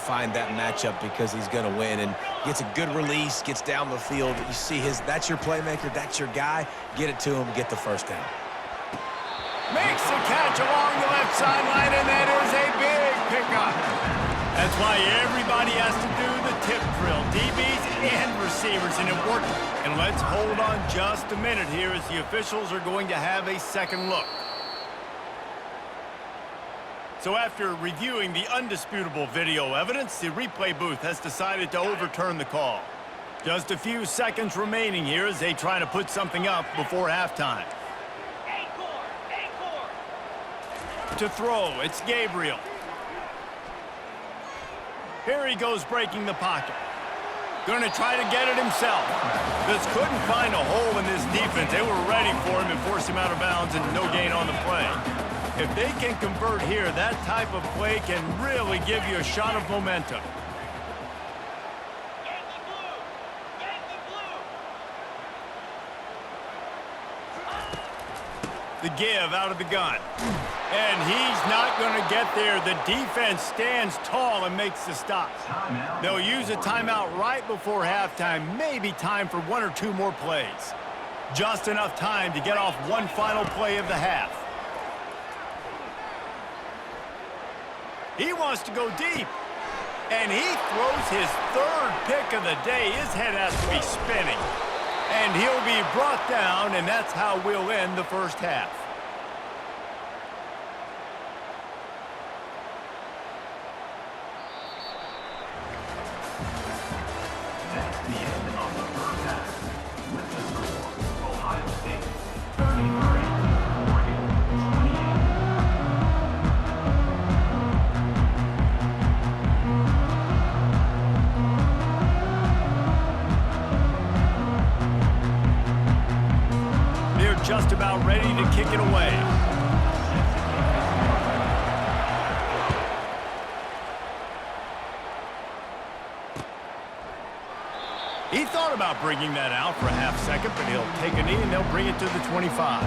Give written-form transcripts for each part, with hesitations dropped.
find that matchup because he's going to win, and gets a good release, gets down the field. You see that's your playmaker, that's your guy. Get it to him, get the first down. Makes the catch along the left sideline, and that is a big pickup. That's why everybody has to do the tip drill, DBs and receivers, and it worked. And let's hold on just a minute here as the officials are going to have a second look. So after reviewing the undisputable video evidence, the replay booth has decided to overturn the call. Just a few seconds remaining here as they try to put something up before halftime. To throw, it's Gabriel. Here he goes breaking the pocket. Gonna try to get it himself. Just couldn't find a hole in this defense. They were ready for him and forced him out of bounds, and no gain on the play. If they can convert here, that type of play can really give you a shot of momentum. The give out of the gun. And he's not going to get there. The defense stands tall and makes the stop. They'll use a timeout right before halftime. Maybe time for one or two more plays. Just enough time to get off one final play of the half. He wants to go deep. And he throws his third pick of the day. His head has to be spinning. And he'll be brought down, and that's how we'll end the first half. That's the end of the first half. With the score, Ohio State 33, Oregon 28. They're just about ready to kick it away. He thought about bringing that out for a half second, but he'll take a knee and they'll bring it to the 25.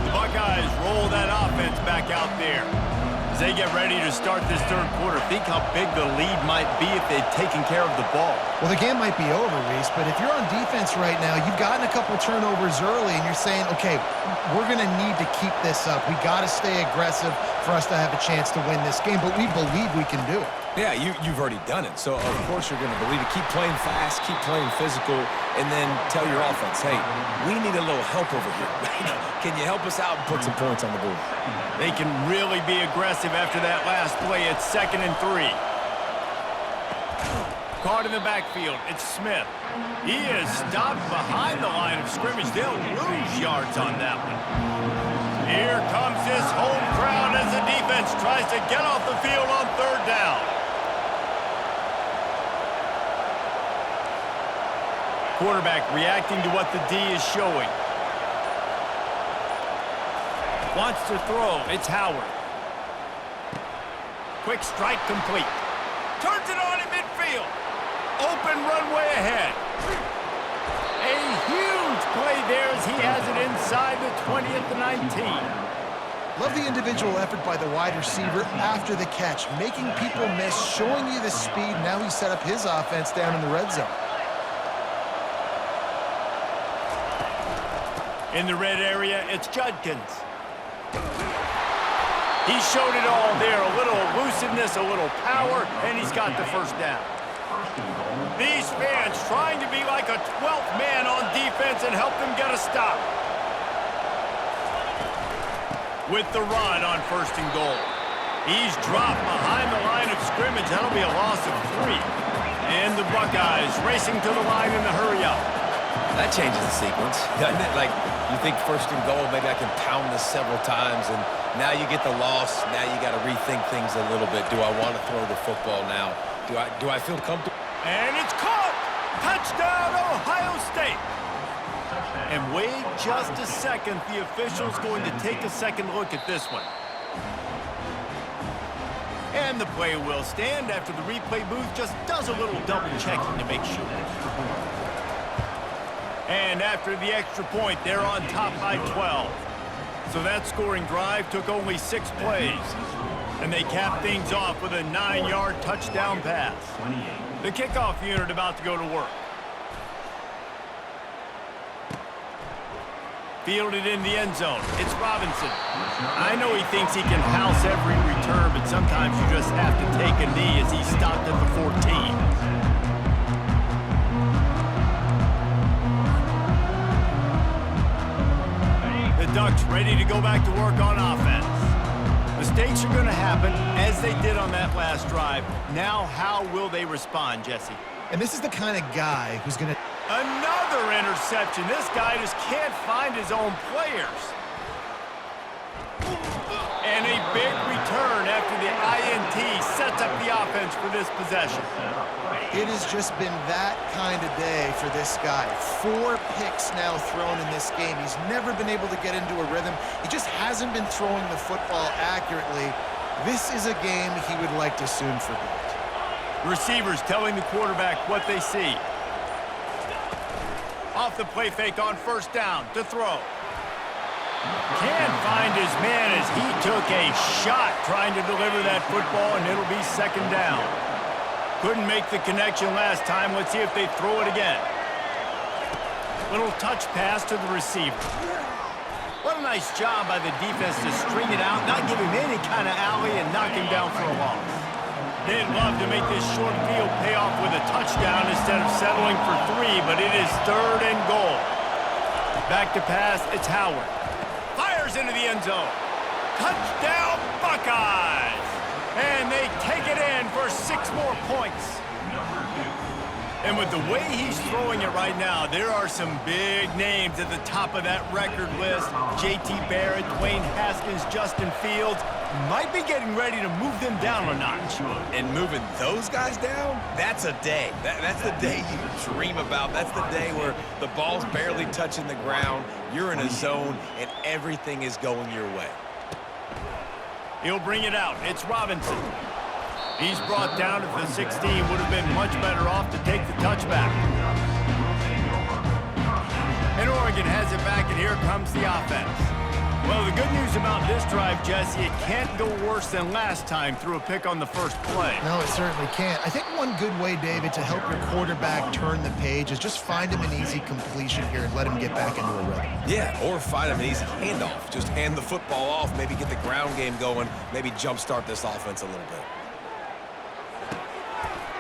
The Buckeyes roll that offense back out there. As they get ready to start this third quarter, think how big the lead might be if they'd taken care of the ball. Well, the game might be over, Reese, but if you're on defense right now, you've gotten a couple turnovers early, and you're saying, okay, we're going to need to keep this up. We got to stay aggressive for us to have a chance to win this game, but we believe we can do it. Yeah, you've already done it, so of course you're going to believe it. Keep playing fast, keep playing physical, and then tell your offense, hey, we need a little help over here. Can you help us out and put some points on the board? They can really be aggressive after that last play. It's 2nd and 3. Caught in the backfield. It's Smith. He is stopped behind the line of scrimmage. They'll lose yards on that one. Here comes this home crowd as the defense tries to get off the field on 3rd down. Quarterback reacting to what the D is showing. Wants to throw. It's Howard. Quick strike complete. Turns it on in midfield. Open runway ahead. A huge play there as he has it inside the 20 at the 19. Love the individual effort by the wide receiver after the catch, making people miss, showing you the speed. Now he set up his offense down in the red zone. In the red area, it's Judkins. He showed it all there. A little elusiveness, a little power, and he's got the first down. These fans trying to be like a 12th man on defense and help them get a stop. With the run on 1st and goal. He's dropped behind the line of scrimmage. That'll be a loss of 3. And the Buckeyes racing to the line in the hurry-up. That changes the sequence, doesn't it? Like, you think 1st and goal, maybe I can pound this several times, and now you get the loss. Now you got to rethink things a little bit. Do I want to throw the football now? Do I feel comfortable? And it's caught! Touchdown, Ohio State! And wait just a second. The official's going to take a second look at this one. And And the play will stand after the replay booth just does a little double checking to make sure. And after the extra point, they're on top by 12. So that scoring drive took only 6 plays. And they capped things off with a 9-yard touchdown pass. The kickoff unit about to go to work. Fielded in the end zone. It's Robinson. I know he thinks he can house every return, but sometimes you just have to take a knee as he stopped at the 14. The Ducks ready to go back to work on offense. Mistakes are going to happen, as they did on that last drive. Now, how will they respond, Jesse? And this is the kind of guy who's going to... Another interception. This guy just can't find his own players. And a big return after the INT sets up the offense for this possession. It has just been that kind of day for this guy. 4 picks now thrown in this game. He's never been able to get into a rhythm. He just hasn't been throwing the football accurately. This is a game he would like to soon forget. Receivers telling the quarterback what they see. Off the play fake on first down to throw. Can't find his man as he took a shot trying to deliver that football, and it'll be second down. Couldn't make the connection last time. Let's see if they throw it again. Little touch pass to the receiver. What a nice job by the defense to string it out, not give him any kind of alley, and knock him down for a loss. They'd love to make this short field pay off with a touchdown instead of settling for 3, but it is 3rd and goal. Back to pass, it's Howard. Fires into the end zone. Touchdown, Buckeyes! And they take it in for 6 more points. And with the way he's throwing it right now, there are some big names at the top of that record list. J.T. Barrett, Dwayne Haskins, Justin Fields. Might be getting ready to move them down a notch. And moving those guys down, that's a day. That's the day you dream about. That's the day where the ball's barely touching the ground, you're in a zone, and everything is going your way. He'll bring it out. It's Robinson. He's brought down at the 16. Would have been much better off to take the touchback. And Oregon has it back, and here comes the offense. Well, the good news about this drive, Jesse, it can't go worse than last time through a pick on the first play. No, it certainly can't. I think one good way, David, to help your quarterback turn the page is just find him an easy completion here and let him get back into a rhythm. Yeah, or find him an easy handoff. Just hand the football off, maybe get the ground game going, maybe jumpstart this offense a little bit.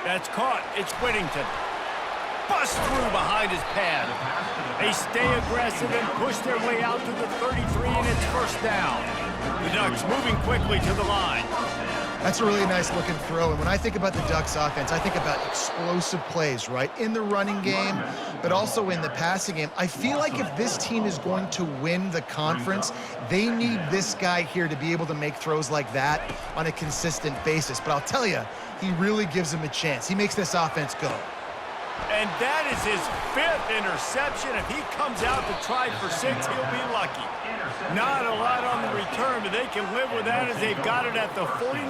That's caught. It's Whittington. Bust through behind his pad. They stay aggressive and push their way out to the 33, and it's first down. The Ducks moving quickly to the line. That's a really nice looking throw. And when I think about the Ducks offense, I think about explosive plays, right? In the running game, but also in the passing game. I feel like if this team is going to win the conference, they need this guy here to be able to make throws like that on a consistent basis. But I'll tell you, he really gives them a chance. He makes this offense go. And that is his 5th interception. If he comes out to try for 6, he'll be lucky. Not a lot on the return, but they can live with that as they've got it at the 49.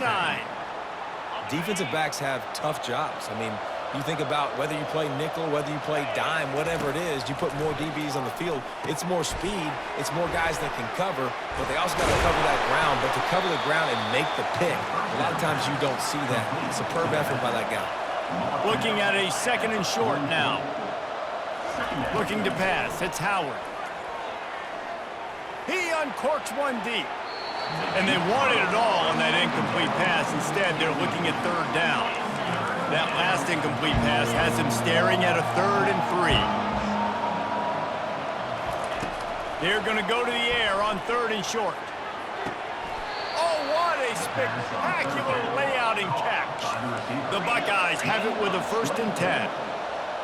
Defensive backs have tough jobs. I mean, you think about whether you play nickel, whether you play dime, whatever it is, you put more DBs on the field. It's more speed. It's more guys that can cover, but they also got to cover that ground. But to cover the ground and make the pick, a lot of times you don't see that. Superb effort by that guy. Looking at a 2nd and short now. Looking to pass. It's Howard. He uncorks one deep. And they wanted it all on that incomplete pass. Instead, they're looking at 3rd down. That last incomplete pass has him staring at a 3rd and 3. They're going to go to the air on 3rd and short. Oh, what a spectacular layout and catch. The Buckeyes have it with a 1st and 10.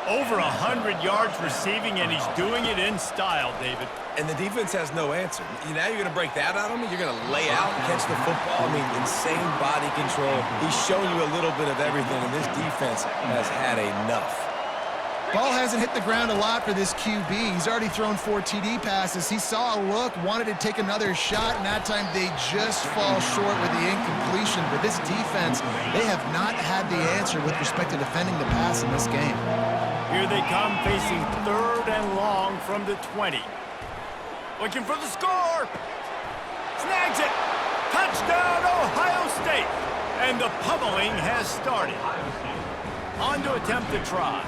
Over 100 yards receiving, and he's doing it in style, David. And the defense has no answer. Now you're going to break that out on me? You're going to lay out and catch the football? I mean, insane body control. He's shown you a little bit of everything, and this defense has had enough. Ball hasn't hit the ground a lot for this QB. He's already thrown 4 TD passes. He saw a look, wanted to take another shot, and that time they just fall short with the incompletion. But this defense, they have not had the answer with respect to defending the pass in this game. Here they come, facing 3rd and long from the 20. Looking for the score. Snags it. Touchdown, Ohio State. And the pummeling has started. On to attempt the try.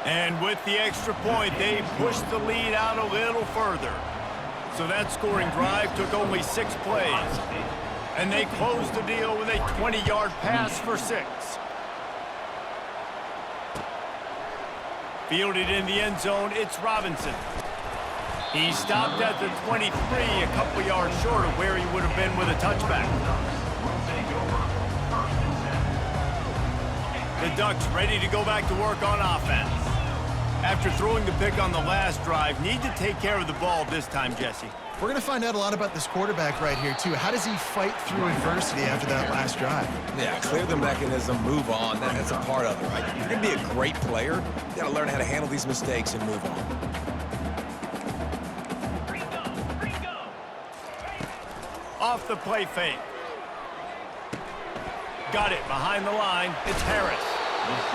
And with the extra point, they pushed the lead out a little further. So that scoring drive took only 6 plays. And they closed the deal with a 20-yard pass for 6. Fielded in the end zone, it's Robinson. He stopped at the 23, a couple yards short of where he would have been with a touchback. The Ducks ready to go back to work on offense. After throwing the pick on the last drive, need to take care of the ball this time, Jesse. We're going to find out a lot about this quarterback right here, too. How does he fight through adversity after that last drive? Yeah, clear the mechanism, move on. That's a part of it, right? If you're going to be a great player, you got to learn how to handle these mistakes and move on. Off the play fake. Got it behind the line. It's Harris.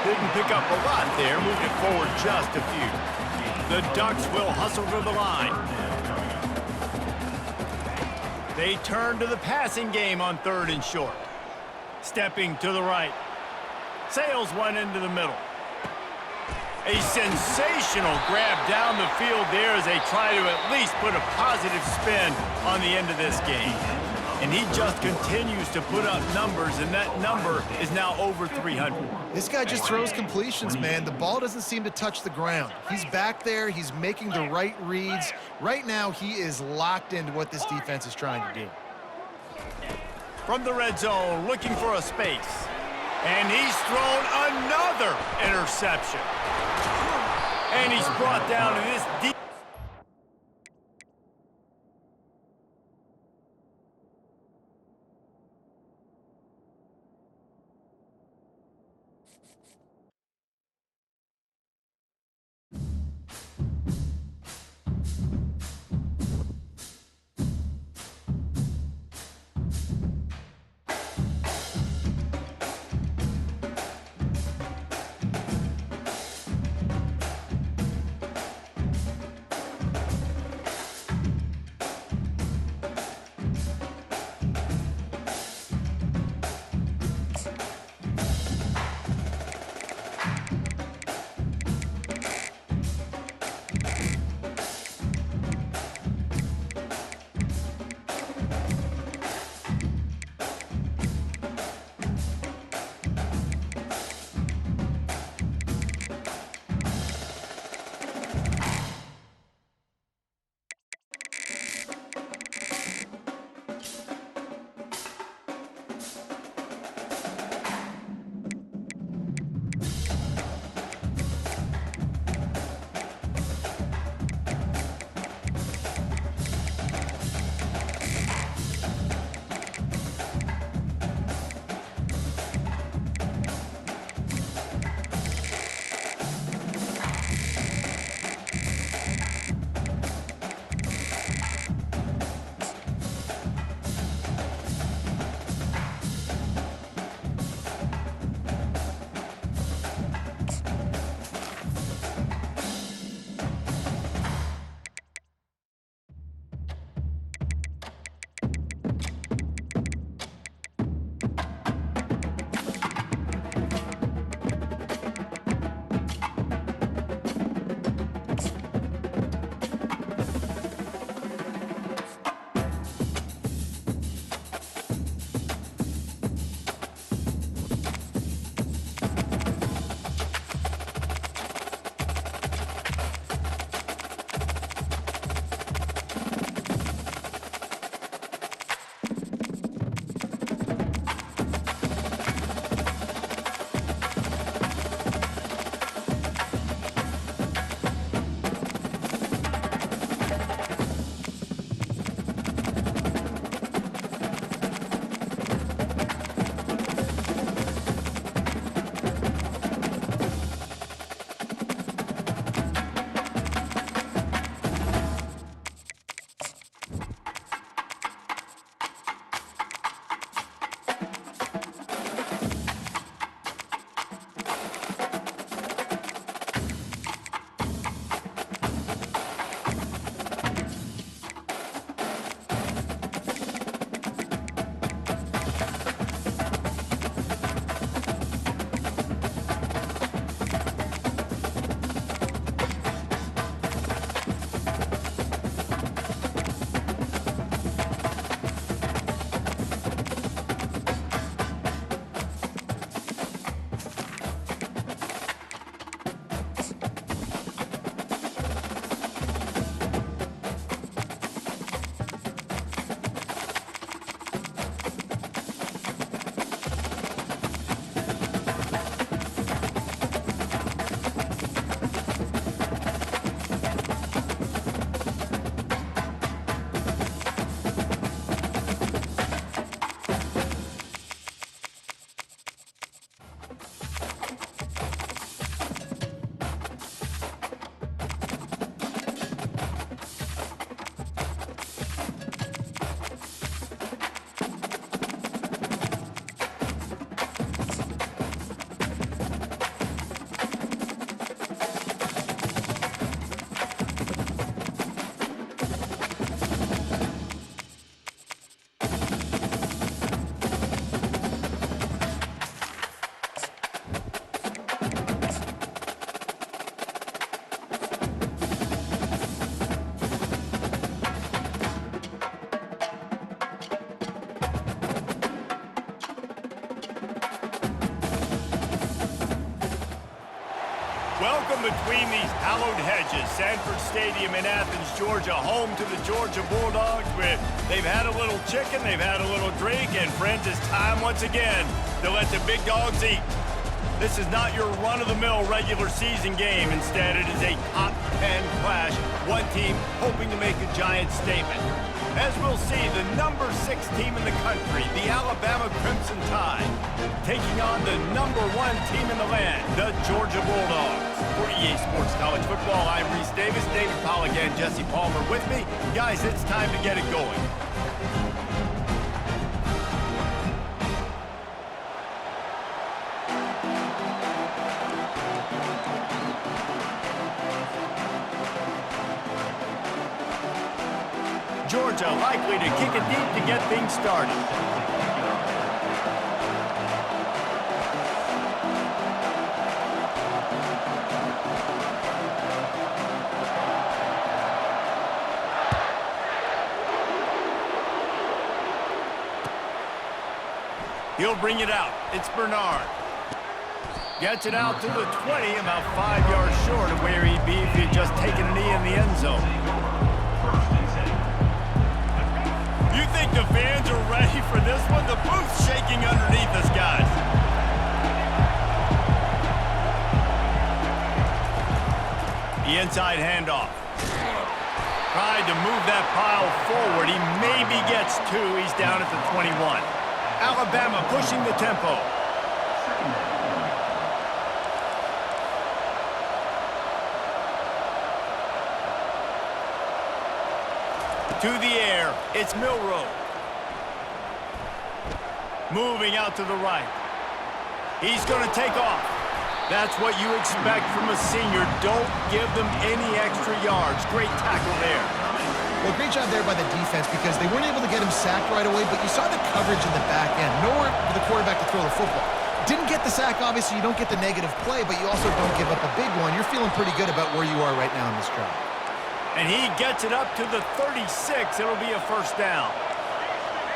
Didn't pick up a lot there. Moved it forward just a few. The Ducks will hustle to the line. They turn to the passing game on 3rd and short. Stepping to the right. Sails one into the middle. A sensational grab down the field there as they try to at least put a positive spin on the end of this game. And he just continues to put up numbers, and that number is now over 300. This guy just throws completions, man. The ball doesn't seem to touch the ground. He's back there. He's making the right reads. Right now, he is locked into what this defense is trying to do. From the red zone, looking for a space. And he's thrown another interception. And he's brought down in this deep. Welcome between these hallowed hedges. Sanford Stadium in Athens, Georgia, home to the Georgia Bulldogs. They've had a little chicken, they've had a little drink, and friends, it's time once again to let the big dogs eat. This is not your run-of-the-mill regular season game. Instead, it is a top 10 clash. One team hoping to make a giant statement. As we'll see, the number 6 team in the country, the Alabama Crimson Tide, taking on the number 1 team in the land, the Georgia Bulldogs. For EA Sports College Football, I'm Reese Davis, David Pollack, and Jesse Palmer with me. Guys, it's time to get it going. Georgia likely to kick it deep to get things started. He'll bring it out. It's Bernard. Gets it out to the 20, about 5 yards short of where he'd be if he'd just taken a knee in the end zone. You think the fans are ready for this one? The booth's shaking underneath us, guys. The inside handoff. Tried to move that pile forward. He maybe gets 2. He's down at the 21. Alabama pushing the tempo. To the air, it's Milroe. Moving out to the right. He's going to take off. That's what you expect from a senior. Don't give them any extra yards. Great tackle there. Well, great job there by the defense because they weren't able to get him sacked right away, but you saw the coverage in the back end. Nowhere for the quarterback to throw the football. Didn't get the sack, obviously. You don't get the negative play, but you also don't give up a big one. You're feeling pretty good about where you are right now in this drive. And he gets it up to the 36. It'll be a first down.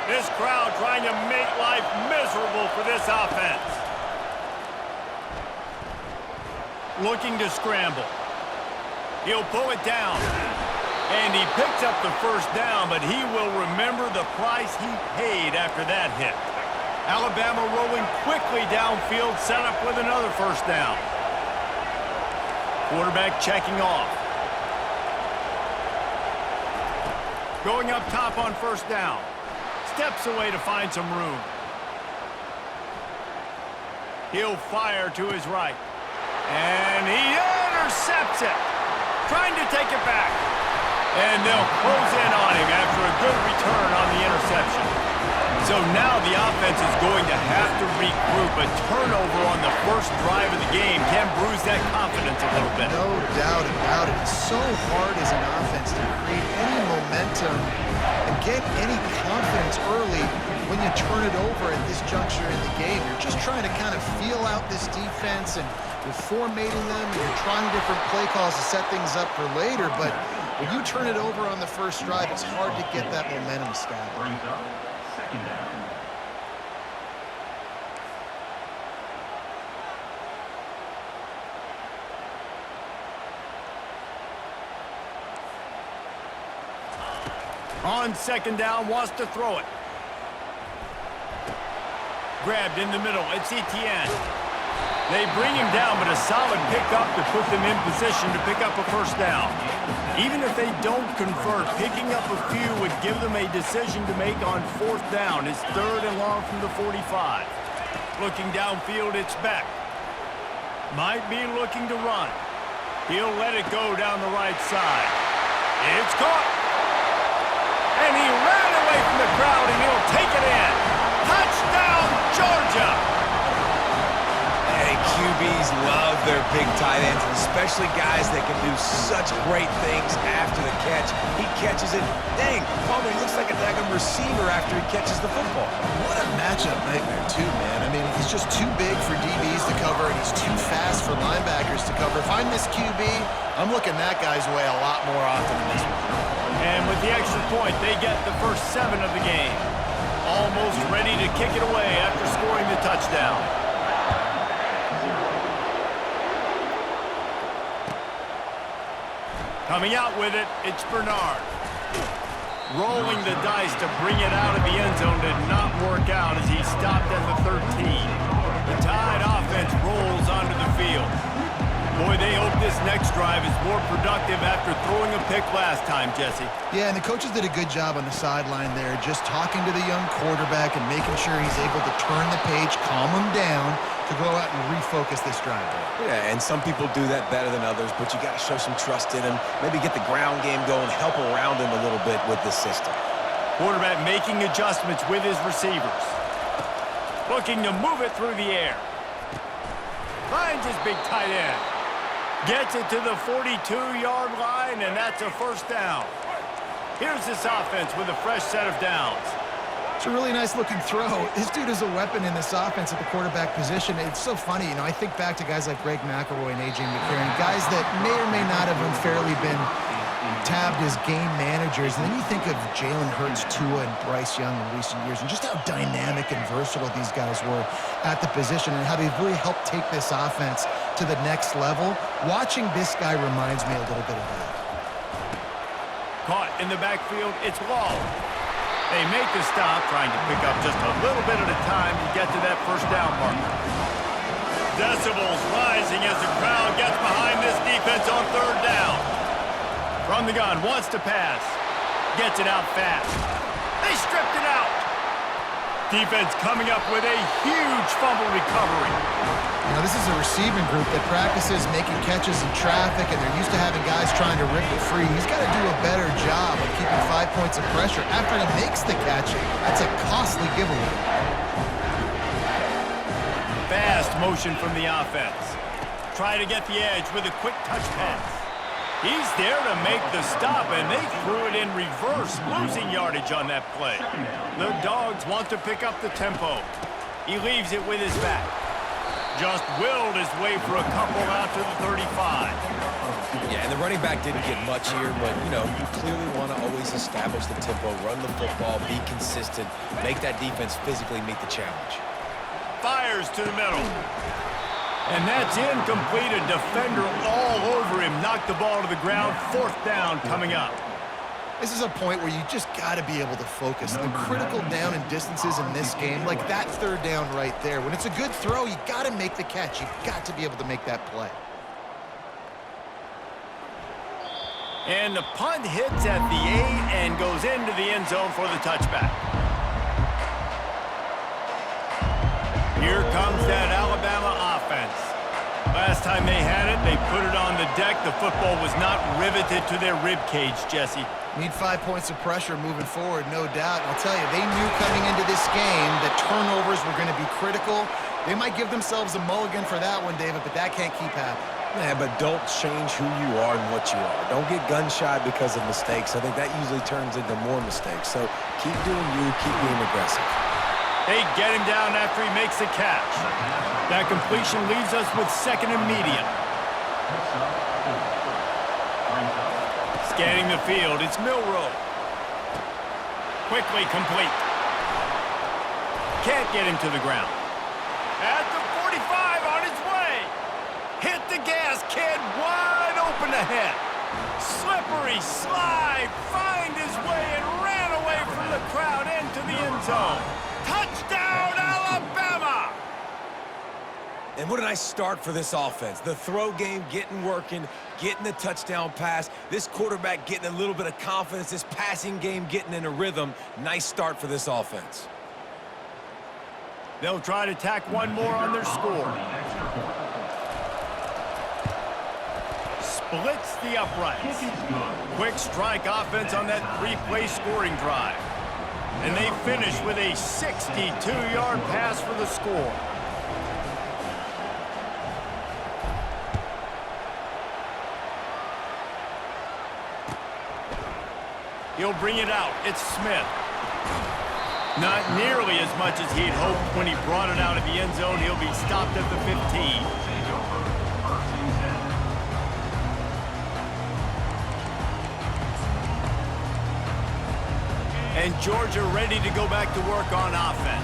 This crowd trying to make life miserable for this offense. Looking to scramble. He'll pull it down. And he picks up the first down, but he will remember the price he paid after that hit. Alabama rolling quickly downfield, set up with another first down. Quarterback checking off. Going up top on first down. Steps away to find some room. He'll fire to his right. And he intercepts it. Trying to take it back. And they'll close in on him after a good return on the interception. So now the offense is going to have to regroup. A turnover on the first drive of the game can bruise that confidence a little bit. No doubt about it. It's so hard as an offense to create any momentum and get any confidence early when you turn it over at this juncture in the game. You're just trying to kind of feel out this defense, and you're formatting them, and you're trying different play calls to set things up for later, but when you turn it over on the first drive, it's hard to get that momentum started. Brings up second down. On second down, wants to throw it. Grabbed in the middle, it's Etienne. They bring him down, but a solid pickup to put them in position to pick up a first down. Even if they don't convert, picking up a few would give them a decision to make on fourth down. It's third and long from the 45. Looking downfield, it's Beck. Might be looking to run. He'll let it go down the right side. It's caught. And he ran away from the crowd, and he'll take it in. Touchdown, Georgia! Hey, QBs love their big tight ends, and especially guys that can do such great things after the catch. He catches it. Dang, Palmer, he looks like a daggone receiver after he catches the football. What a matchup nightmare, too, man. I mean, he's just too big for DBs to cover, and he's too fast for linebackers to cover. If I'm this QB, I'm looking that guy's way a lot more often than this one. And with the extra point, they get the first 7 of the game. Almost ready to kick it away after scoring the touchdown. Coming out with it, it's Bernard. Rolling the dice to bring it out of the end zone did not work out as he stopped at the 13. The Tide offense rolls onto the field. Boy, they hope this next drive is more productive after throwing a pick last time, Jesse. Yeah, and the coaches did a good job on the sideline there, just talking to the young quarterback and making sure he's able to turn the page, calm him down, to go out and refocus this drive. Yeah, and some people do that better than others, but you got to show some trust in him. Maybe get the ground game going, help around him a little bit with this system. Quarterback making adjustments with his receivers. Looking to move it through the air. Finds his big tight end. Gets it to the 42-yard line, and that's a first down. Here's this offense with a fresh set of downs. It's a really nice-looking throw. This dude is a weapon in this offense at the quarterback position. It's so funny, you know, I think back to guys like Greg McElroy and A.J. McCarron, guys that may or may not have unfairly been tabbed as game managers. And then you think of Jalen Hurts, Tua, and Bryce Young in recent years, and just how dynamic and versatile these guys were at the position and how they've really helped take this offense to the next level. Watching this guy reminds me a little bit of that. Caught in the backfield, it's Law. They make the stop, trying to pick up just a little bit at a time to get to that first down marker. Decibels rising as the crowd gets behind this defense on third down. From the gun, wants to pass. Gets it out fast. They stripped it out. Defense coming up with a huge fumble recovery. You know, this is a receiving group that practices making catches in traffic, and they're used to having guys trying to rip it free. He's got to do a better job of keeping 5 points of pressure after he makes the catch. That's a costly giveaway. Fast motion from the offense. Try to get the edge with a quick touch pass. He's there to make the stop, and they threw it in reverse, losing yardage on that play. The Dogs want to pick up the tempo. He leaves it with his back. Just willed his way for a couple out to the 35. Yeah, and the running back didn't get much here, but, you know, you clearly want to always establish the tempo, run the football, be consistent, make that defense physically meet the challenge. Fires to the middle. And that's incomplete. A defender all over him. Knocked the ball to the ground. Fourth down coming up. This is a point where you just got to be able to focus. The critical down and distances in this game, like that third down right there. When it's a good throw, you got to make the catch. You've got to be able to make that play. And the punt hits at the 8 and goes into the end zone for the touchback. Here comes that Alabama offense. Last time they had it, they put it on the deck. The football was not riveted to their rib cage, Jesse. Need 5 points of pressure moving forward, no doubt. And I'll tell you, they knew coming into this game that turnovers were going to be critical. They might give themselves a mulligan for that one, David, but that can't keep happening. Yeah, but don't change who you are and what you are. Don't get gun-shy because of mistakes. I think that usually turns into more mistakes. So keep doing you, keep being aggressive. They get him down after he makes the catch. That completion leaves us with second and medium. Scanning the field, it's Milroe. Quickly complete. Can't get him to the ground. At the 45 on his way. Hit the gas, kid, wide open ahead. Slippery slide, find his way and ran away from the crowd into the end zone. Touchdown, Alabama! And what a nice start for this offense. The throw game getting working, getting the touchdown pass. This quarterback getting a little bit of confidence. This passing game getting in a rhythm. Nice start for this offense. They'll try to tack one more on their score. Splits the uprights. Quick strike offense on that three-play scoring drive. And they finish with a 62-yard pass for the score. He'll bring it out. It's Smith. Not nearly as much as he'd hoped when he brought it out of the end zone. He'll be stopped at the 15. And Georgia ready to go back to work on offense.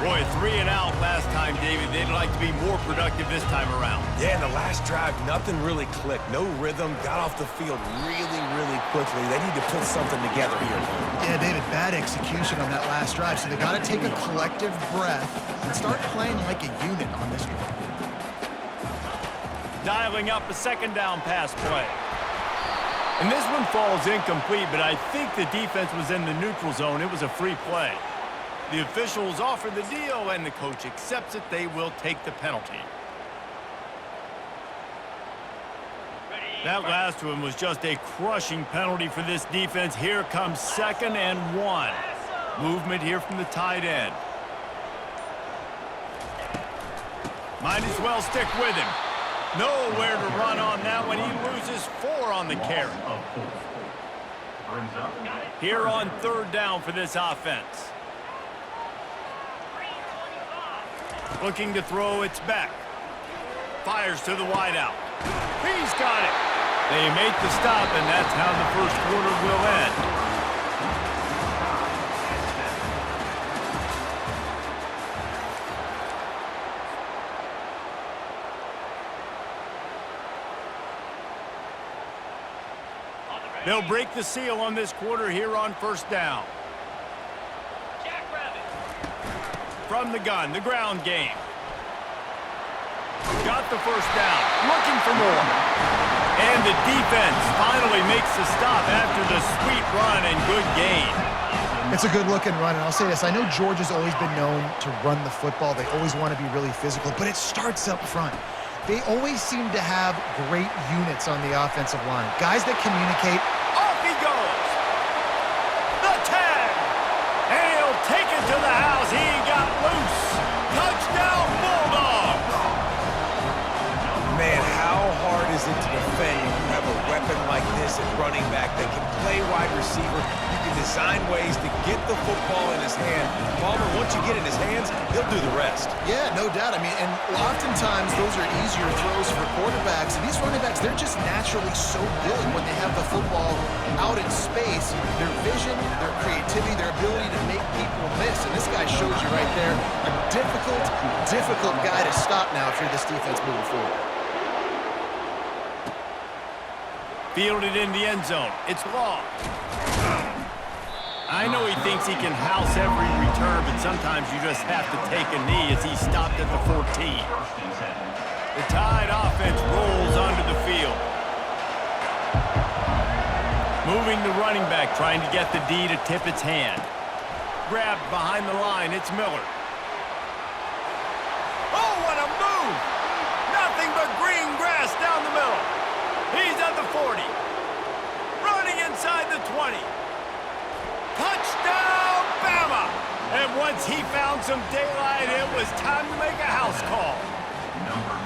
Boy, 3 and out last time, David. They'd like to be more productive this time around. Yeah, in the last drive, nothing really clicked. No rhythm, got off the field really, really quickly. They need to put something together here. Yeah, David, bad execution on that last drive, so they got to take a collective breath and start playing like a unit on this drive. Dialing up a second down pass play. And this one falls incomplete, but I think the defense was in the neutral zone. It was a free play. The officials offer the deal, and the coach accepts it. They will take the penalty. That last one was just a crushing penalty for this defense. Here comes 2nd and 1. Movement here from the tight end. Might as well stick with him. Nowhere to run on that one. He loses 4 on the carry. Here on 3rd down for this offense. Looking to throw, it's back. Fires to the wideout. He's got it. They make the stop, and that's how the first quarter will end. They'll break the seal on this quarter here on 1st down. From the gun, the ground game. Got the 1st down, looking for more. And the defense finally makes the stop after the sweet run and good gain. It's a good-looking run, and I'll say this. I know Georgia's always been known to run the football. They always want to be really physical, but it starts up front. They always seem to have great units on the offensive line. Guys that communicate. Off he goes. The tag. And he'll take it to the house. He got loose. Touchdown, Bulldogs. Man, how hard is it to defend when you have a weapon like this at running back that can play wide receiver? You can design ways to get the football in his hand. Palmer, once you get it in his hands, he'll do the rest. Yeah, no doubt. I mean, and oftentimes those are easier throws for quarterbacks. And these running backs, they're just naturally so good when they have the football out in space. Their vision, their creativity, their ability to make people miss. And this guy shows you right there a difficult guy to stop now if you're this defense moving forward. Fielded in the end zone. It's long. I know he thinks he can house every return, but sometimes you just have to take a knee as he stopped at the 14. The Tide offense rolls onto the field. Moving the running back, trying to get the D to tip its hand. Grabbed behind the line, it's Miller. Oh, what a move! Nothing but green grass down the middle. He's at the 40. Running inside the 20. Touchdown, Bama! And once he found some daylight, it was time to make a house call. Number